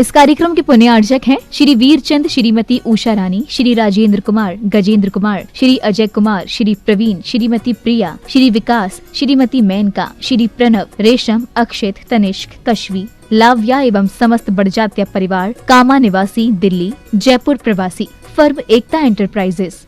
इस कार्यक्रम के पुण्यार्चक हैं श्री वीरचंद, श्रीमती उषा रानी, श्री राजेंद्र कुमार, गजेंद्र कुमार, श्री अजय कुमार, श्री प्रवीण, श्रीमती प्रिया, श्री विकास, श्रीमती मेनका, श्री प्रणव, रेशम, अक्षित, तनिष्क, कश्वी, लाव्या एवं समस्त बड़जात्या परिवार, कामा निवासी, दिल्ली, जयपुर प्रवासी, फर्म एकता एंटरप्राइजेस।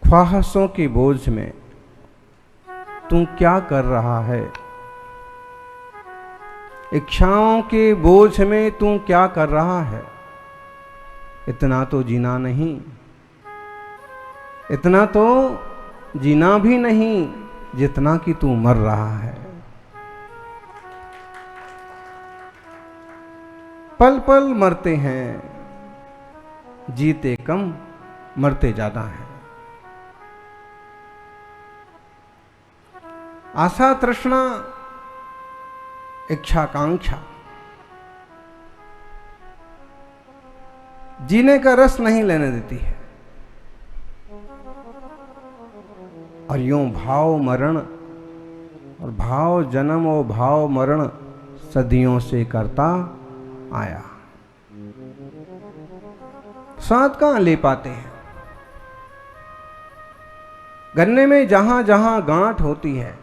ख्वाहिशों के बोझ में तू क्या कर रहा है, इच्छाओं के बोझ में तू क्या कर रहा है। इतना तो जीना नहीं, इतना तो जीना भी नहीं जितना कि तू मर रहा है। पल पल मरते हैं, जीते कम मरते ज्यादा हैं। आशा तृष्णा इच्छाकांक्षा जीने का रस नहीं लेने देती है, और यूं भाव मरण और भाव जन्म और भाव मरण सदियों से करता आया। स्वाद कहां ले पाते हैं। गन्ने में जहां जहां गांठ होती है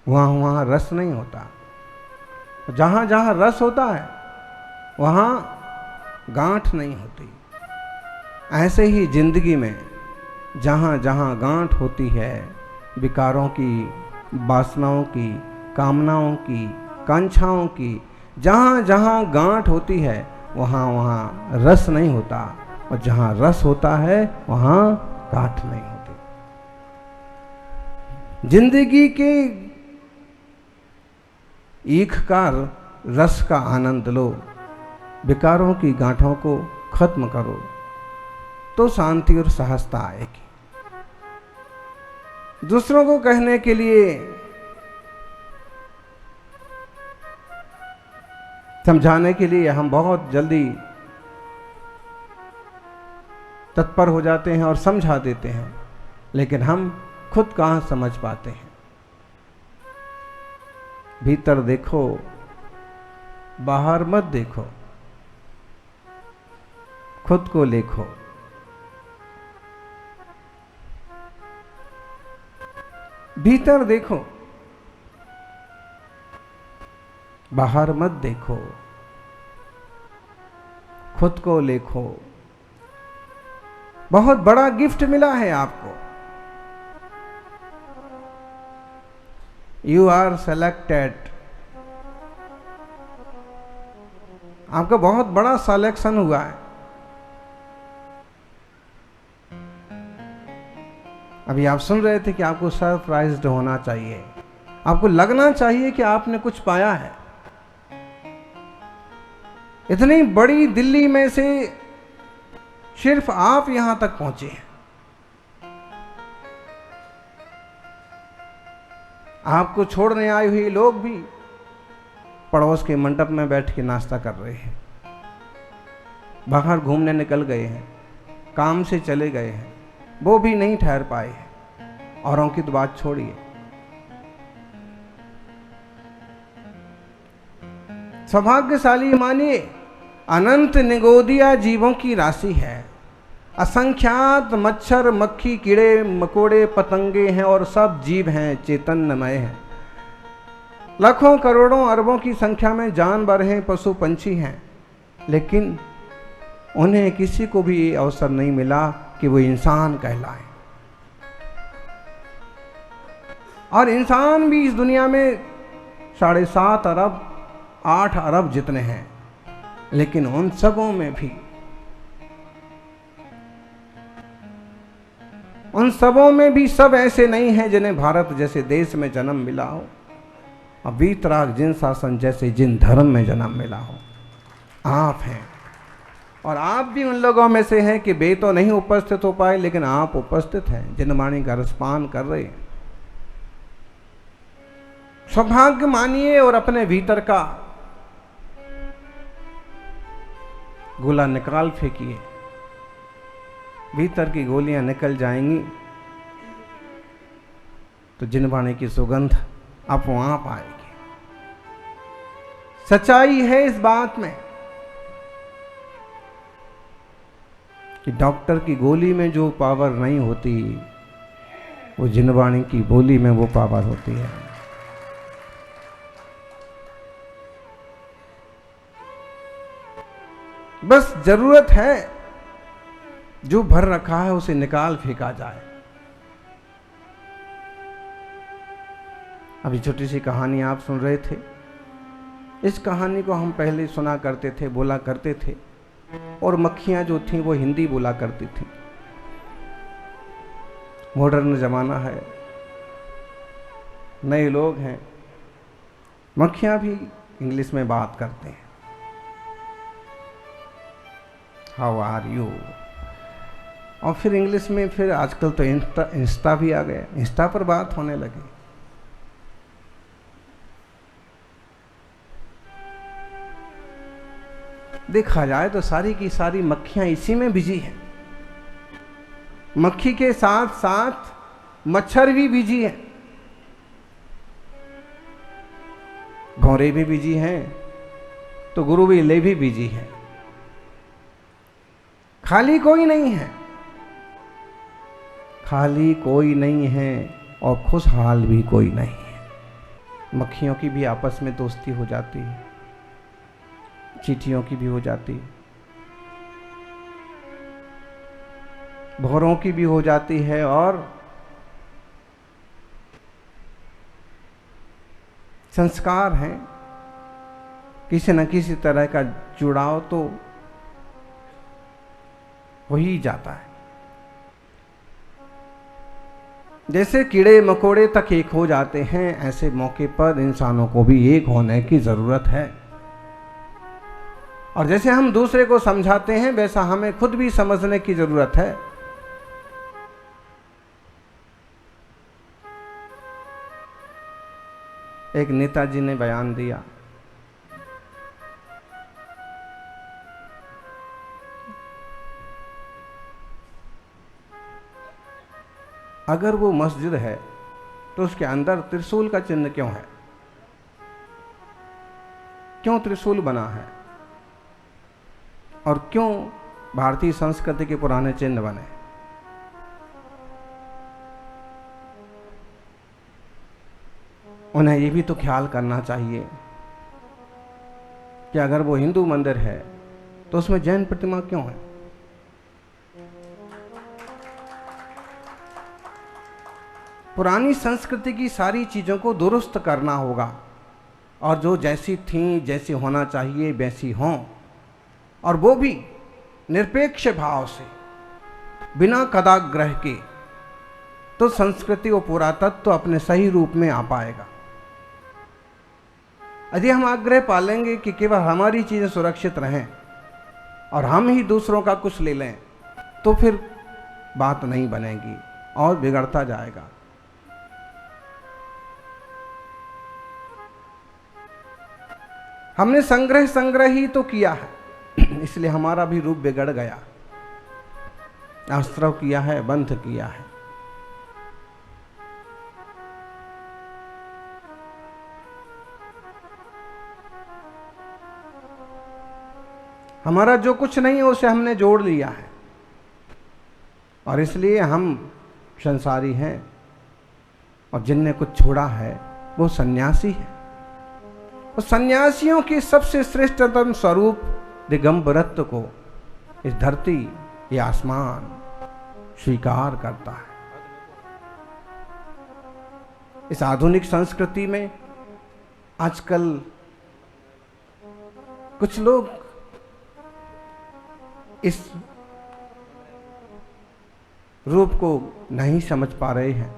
वहां वहां रस नहीं होता, जहां जहां रस होता है वहां गांठ नहीं होती। ऐसे ही जिंदगी में जहां जहां गांठ होती है विकारों की, वासनाओं की, कामनाओं की, कांक्षाओं की, जहां जहां गांठ होती है वहां वहां रस नहीं होता, और जहां रस होता है वहां गांठ नहीं होती। जिंदगी के ईख का रस का आनंद लो, विकारों की गांठों को खत्म करो तो शांति और सहजता आएगी। दूसरों को कहने के लिए, समझाने के लिए हम बहुत जल्दी तत्पर हो जाते हैं और समझा देते हैं, लेकिन हम खुद कहां समझ पाते हैं। भीतर देखो, बाहर मत देखो, खुद को देखो। भीतर देखो, बाहर मत देखो, खुद को देखो। बहुत बड़ा गिफ्ट मिला है आपको। You are selected. आपका बहुत बड़ा सिलेक्शन हुआ है। अभी आप सुन रहे थे कि आपको सरप्राइज्ड होना चाहिए, आपको लगना चाहिए कि आपने कुछ पाया है। इतनी बड़ी दिल्ली में से सिर्फ आप यहां तक पहुंचे हैं। आपको छोड़ने आए हुए लोग भी पड़ोस के मंडप में बैठ के नाश्ता कर रहे हैं, बाहर घूमने निकल गए हैं, काम से चले गए हैं, वो भी नहीं ठहर पाए हैं। औरों की तो बात छोड़िए। सौभाग्यशाली मानिए, अनंत निगोदिया जीवों की राशि है। असंख्यात मच्छर, मक्खी, कीड़े मकोड़े, पतंगे हैं और सब जीव हैं, चैतन्यमय हैं। लाखों करोड़ों अरबों की संख्या में जानवर हैं, पशु पंछी हैं, लेकिन उन्हें किसी को भी ये अवसर नहीं मिला कि वो इंसान कहलाए। और इंसान भी इस दुनिया में 7.5 अरब 8 अरब जितने हैं, लेकिन उन सबों में भी सब ऐसे नहीं हैं जिन्हें भारत जैसे देश में जन्म मिला हो, और वीतराग जिन शासन जैसे जिन धर्म में जन्म मिला हो। आप हैं, और आप भी उन लोगों में से हैं कि वे तो नहीं उपस्थित हो पाए, लेकिन आप उपस्थित हैं, जिन वाणी का रसपान कर रहे हैं। सौभाग्य मानिए और अपने भीतर का गोला निकाल फेंकिए, भीतर की गोलियां निकल जाएंगी। तो जिनवाणी की सुगंध अपो आप आएगी। सच्चाई है इस बात में कि डॉक्टर की गोली में जो पावर नहीं होती, वो जिनवाणी की बोली में वो पावर होती है। बस जरूरत है जो भर रखा है उसे निकाल फेंका जाए। अभी छोटी सी कहानी आप सुन रहे थे। इस कहानी को हम पहले सुना करते थे, बोला करते थे, और मक्खियां जो थीं वो हिंदी बोला करती थी। मॉडर्न जमाना है, नए लोग हैं, मक्खियां भी इंग्लिश में बात करते हैं। हाउ आर यू, और फिर इंग्लिश में, फिर आजकल तो इंस्टा भी आ गया, इंस्टा पर बात होने लगी। देखा जाए तो सारी की सारी मक्खियां इसी में बिजी हैं। मक्खी के साथ साथ मच्छर भी बिजी हैं, भौरे भी बिजी हैं, तो गुरुविले भी बिजी हैं। खाली कोई नहीं है, खाली कोई नहीं है, और खुशहाल भी कोई नहीं है। मक्खियों की भी आपस में दोस्ती हो जाती है, चींटियों की भी हो जाती, भौरों की भी हो जाती है, और संस्कार हैं, किसी न किसी तरह का जुड़ाव तो हो ही जाता है। जैसे कीड़े मकोड़े तक एक हो जाते हैं, ऐसे मौके पर इंसानों को भी एक होने की जरूरत है। और जैसे हम दूसरे को समझाते हैं, वैसा हमें खुद भी समझने की जरूरत है। एक नेताजी ने बयान दिया, अगर वो मस्जिद है तो उसके अंदर त्रिशूल का चिन्ह क्यों है? क्यों त्रिशूल बना है? और क्यों भारतीय संस्कृति के पुराने चिन्ह बने? उन्हें ये भी तो ख्याल करना चाहिए कि अगर वो हिंदू मंदिर है तो उसमें जैन प्रतिमा क्यों है? पुरानी संस्कृति की सारी चीजों को दुरुस्त करना होगा, और जो जैसी थी, जैसी होना चाहिए वैसी हों, और वो भी निरपेक्ष भाव से, बिना कदाग्रह के, तो संस्कृति और पुरातत्व अपने सही रूप में आ पाएगा। यदि हम आग्रह पालेंगे कि केवल हमारी चीजें सुरक्षित रहें और हम ही दूसरों का कुछ ले लें, तो फिर बात नहीं बनेगी और बिगड़ता जाएगा। हमने संग्रह ही तो किया है, इसलिए हमारा भी रूप बिगड़ गया। आश्रव किया है, बंध किया है। हमारा जो कुछ नहीं है उसे हमने जोड़ लिया है, और इसलिए हम संसारी हैं, और जिनने कुछ छोड़ा है वो सन्यासी है। और सन्यासियों की सबसे श्रेष्ठतम स्वरूप दिगंबरत्व को इस धरती, ये आसमान स्वीकार करता है। इस आधुनिक संस्कृति में आजकल कुछ लोग इस रूप को नहीं समझ पा रहे हैं,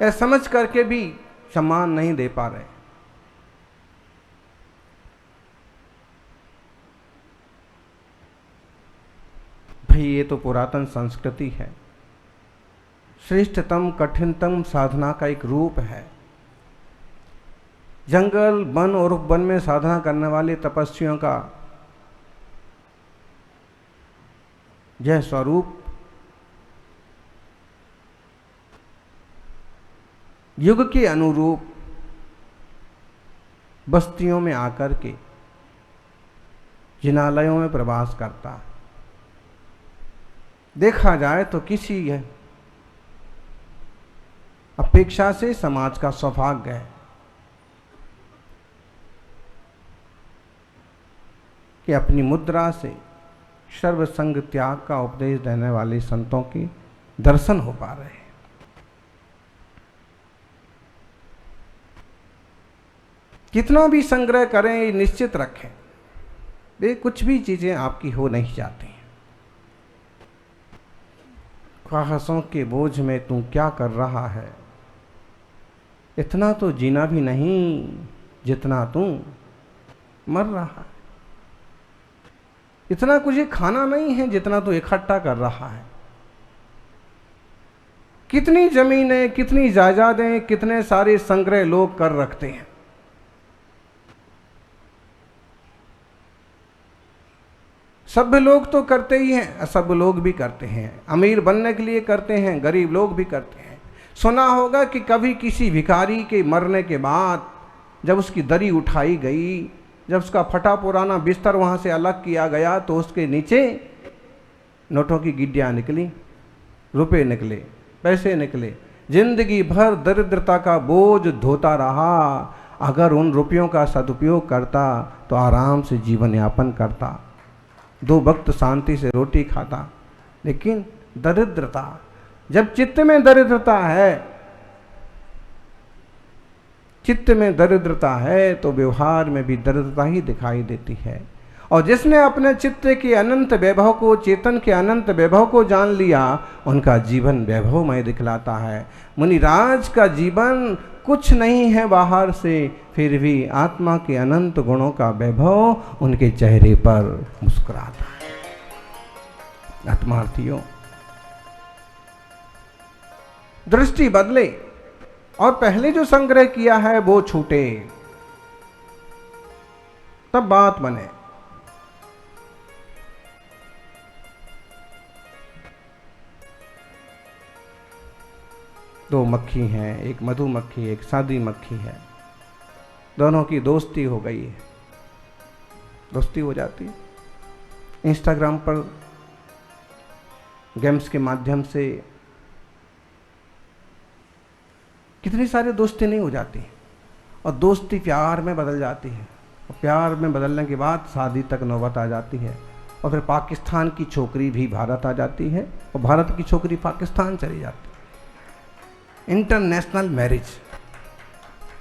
या समझ करके भी सम्मान नहीं दे पा रहे। भाई ये तो पुरातन संस्कृति है, श्रेष्ठतम कठिनतम साधना का एक रूप है। जंगल, वन और उपवन में साधना करने वाले तपस्वियों का यह स्वरूप युग के अनुरूप बस्तियों में आकर के जिनालयों में प्रवास करता है। देखा जाए तो किसी अपेक्षा से समाज का सौभाग्य है कि अपनी मुद्रा से सर्वसंग त्याग का उपदेश देने वाले संतों के दर्शन हो पा रहे हैं। कितना भी संग्रह करें, ये निश्चित रखें, वे कुछ भी चीजें आपकी हो नहीं जाती हैं। ख्वाहिशों के बोझ में तू क्या कर रहा है, इतना तो जीना भी नहीं जितना तू मर रहा है। इतना कुछ खाना नहीं है जितना तू इकट्ठा कर रहा है। कितनी जमीनें, कितनी जायदादें, कितने सारे संग्रह लोग कर रखते हैं। सभ्य लोग तो करते ही हैं, असभ्य लोग भी करते हैं। अमीर बनने के लिए करते हैं, गरीब लोग भी करते हैं। सुना होगा कि कभी किसी भिखारी के मरने के बाद जब उसकी दरी उठाई गई, जब उसका फटा पुराना बिस्तर वहाँ से अलग किया गया, तो उसके नीचे नोटों की गिड्डियाँ निकली, रुपए निकले, पैसे निकले। जिंदगी भर दरिद्रता का बोझ धोता रहा। अगर उन रुपयों का सदुपयोग करता तो आराम से जीवन यापन करता, 2 वक्त शांति से रोटी खाता। लेकिन दरिद्रता, जब चित्त में दरिद्रता है, चित्त में दरिद्रता है तो व्यवहार में भी दरिद्रता ही दिखाई देती है। और जिसने अपने चित्त के अनंत वैभव को, चेतन के अनंत वैभव को जान लिया, उनका जीवन वैभवमय दिखलाता है। मुनिराज का जीवन कुछ नहीं है बाहर से, फिर भी आत्मा के अनंत गुणों का वैभव उनके चेहरे पर मुस्कुराता है। आत्मार्थियों, दृष्टि बदले और पहले जो संग्रह किया है वो छूटे, तब बात बने। दो मक्खी हैं, एक मधुमक्खी, एक सादी मक्खी है। दोनों की दोस्ती हो गई है, दोस्ती हो जाती है। इंस्टाग्राम पर गेम्स के माध्यम से कितनी सारी दोस्ती नहीं हो जाती, और दोस्ती प्यार में बदल जाती है, और प्यार में बदलने के बाद शादी तक नौबत आ जाती है, और फिर पाकिस्तान की छोकरी भी भारत आ जाती है, और भारत की छोकरी पाकिस्तान चली जाती है। International marriage.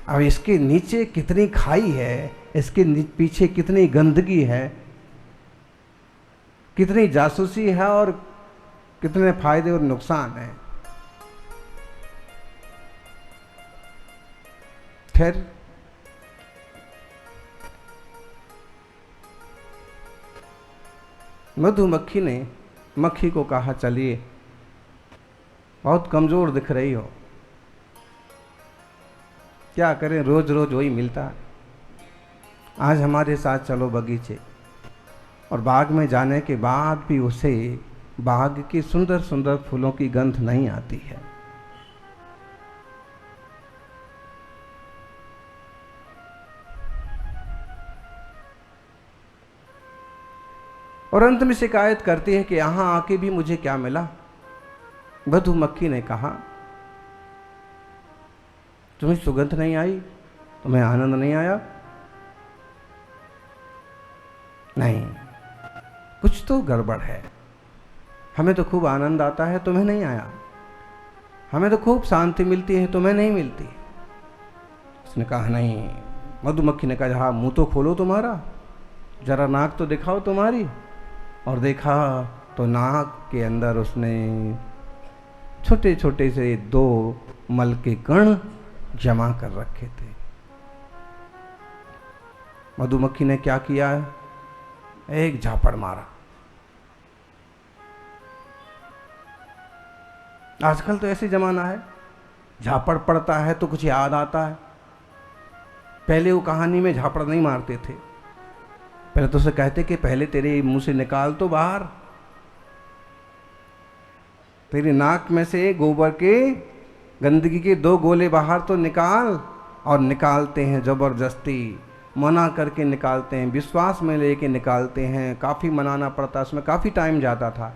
अब इसके नीचे कितनी खाई है, इसके पीछे कितनी गंदगी है, कितनी जासूसी है, और कितने फायदे और नुकसान हैं। फिर मधुमक्खी ने मक्खी को कहा, चलिए, बहुत कमजोर दिख रही हो, क्या करें, रोज रोज वही मिलता है। आज हमारे साथ चलो बगीचे। और बाग में जाने के बाद भी उसे बाग के सुंदर सुंदर फूलों की गंध नहीं आती है। और अंत में शिकायत करती है कि यहां आके भी मुझे क्या मिला। मधुमक्खी ने कहा, तुम्हें सुगंध नहीं आई, तुम्हें आनंद नहीं आया? नहीं, कुछ तो गड़बड़ है। हमें तो खूब आनंद आता है, तुम्हें नहीं आया। हमें तो खूब शांति मिलती है, तुम्हें नहीं मिलती। उसने कहा नहीं। मधुमक्खी ने कहा, हाँ, मुंह तो खोलो तुम्हारा, जरा नाक तो दिखाओ तुम्हारी। और देखा तो नाक के अंदर उसने छोटे छोटे से 2 मल के कण जमा कर रखे थे। मधुमक्खी ने क्या किया, एक झापड़ मारा। आजकल तो ऐसे जमाना है, झापड़ पड़ता है तो कुछ याद आता है। पहले वो कहानी में झापड़ नहीं मारते थे, पहले तो उसे कहते कि पहले तेरे मुंह से निकाल तो बाहर, तेरी नाक में से गोबर के गंदगी के 2 गोले बाहर तो निकाल, और निकालते हैं ज़बरदस्ती, मना करके निकालते हैं, विश्वास में लेके निकालते हैं, काफ़ी मनाना पड़ता, उसमें काफ़ी टाइम जाता था।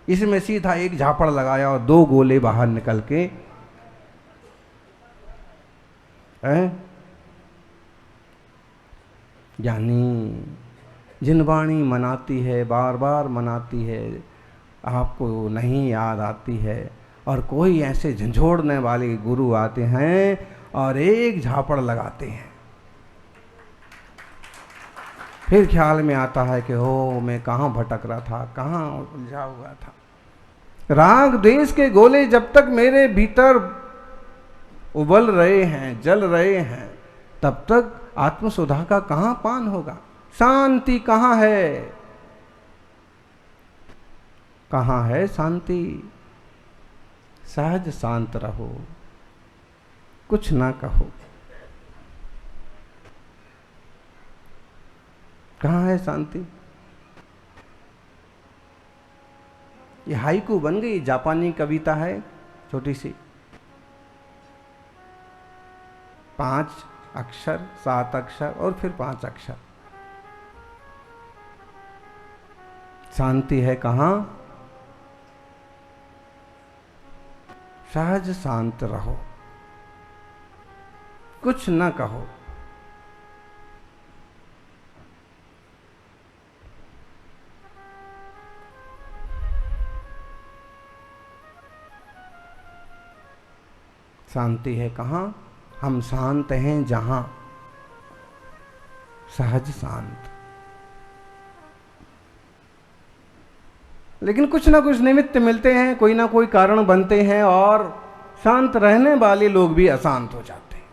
इसमें सीधा एक झापड़ लगाया और 2 गोले बाहर निकल के यानी जिन वाणी मनाती है, बार बार मनाती है, आपको नहीं याद आती है, और कोई ऐसे झंझोड़ने वाले गुरु आते हैं और एक झापड़ लगाते हैं। फिर ख्याल में आता है कि हो, मैं कहाँ भटक रहा था, कहाँ उलझा हुआ था। राग द्वेष के गोले जब तक मेरे भीतर उबल रहे हैं, जल रहे हैं, तब तक आत्मसुधा का कहाँ पान होगा। शांति कहाँ है? कहाँ है शांति? सहज शांत रहो, कुछ ना कहो। कहाँ है शांति? ये हाइकू बन गई, जापानी कविता है, छोटी सी, 5 अक्षर, 7 अक्षर और फिर 5 अक्षर। शांति है कहाँ? सहज शांत रहो, कुछ न कहो। शांति है कहाँ? हम शांत हैं जहां, सहज शांत। लेकिन कुछ ना कुछ निमित्त मिलते हैं, कोई ना कोई कारण बनते हैं, और शांत रहने वाले लोग भी अशांत हो जाते हैं।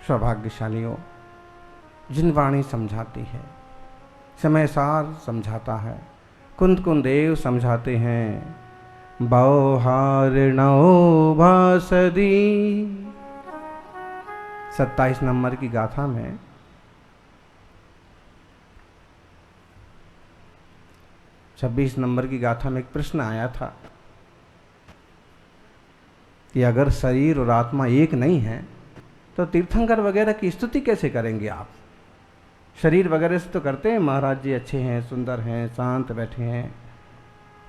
सौभाग्यशालियों, जिन वाणी समझाती है, समय सार समझाता है, कुंद कुंदेव समझाते हैं, बौहारिणो भासदी। 27 नंबर की गाथा में 26 नंबर की गाथा में एक प्रश्न आया था कि अगर शरीर और आत्मा एक नहीं है तो तीर्थंकर वगैरह की स्तुति कैसे करेंगे आप? शरीर वगैरह से तो करते हैं, महाराज जी अच्छे हैं, सुंदर हैं, शांत बैठे हैं,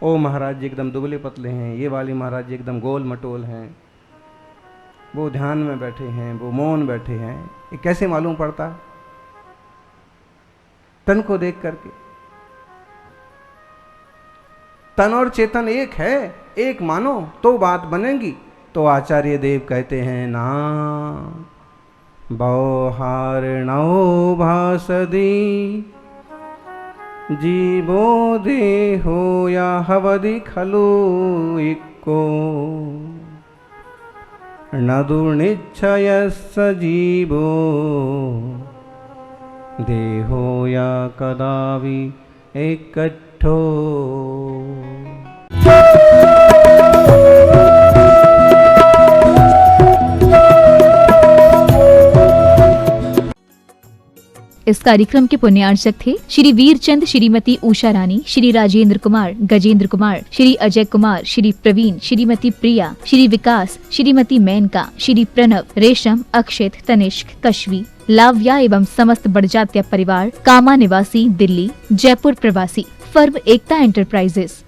ओ महाराज जी एकदम दुबले पतले हैं, ये वाली महाराज जी एकदम गोल मटोल हैं, वो ध्यान में बैठे हैं, वो मौन बैठे हैं। ये कैसे मालूम पड़ता है? तन को देख करके। तन और चेतन एक है, एक मानो तो बात बनेगी। तो आचार्य देव कहते हैं ना, बौहारिणो भासदी, जीवो देहो या हवदि खलु इक्को, न दुर्निच्छयस्स जीवो देहो या कदापि एकट्ठो। इस कार्यक्रम के पुण्यार्चक थे श्री वीरचंद, श्रीमती उषा रानी, श्री राजेंद्र कुमार, गजेंद्र कुमार, श्री अजय कुमार, श्री प्रवीण, श्रीमती प्रिया, श्री विकास, श्रीमती मेनका, श्री प्रणव, रेशम, अक्षित, तनिष्क, कश्वी, लाव्या एवं समस्त बड़जात्या परिवार, कामा निवासी, दिल्ली, जयपुर प्रवासी, फर्म एकता एंटरप्राइजेस।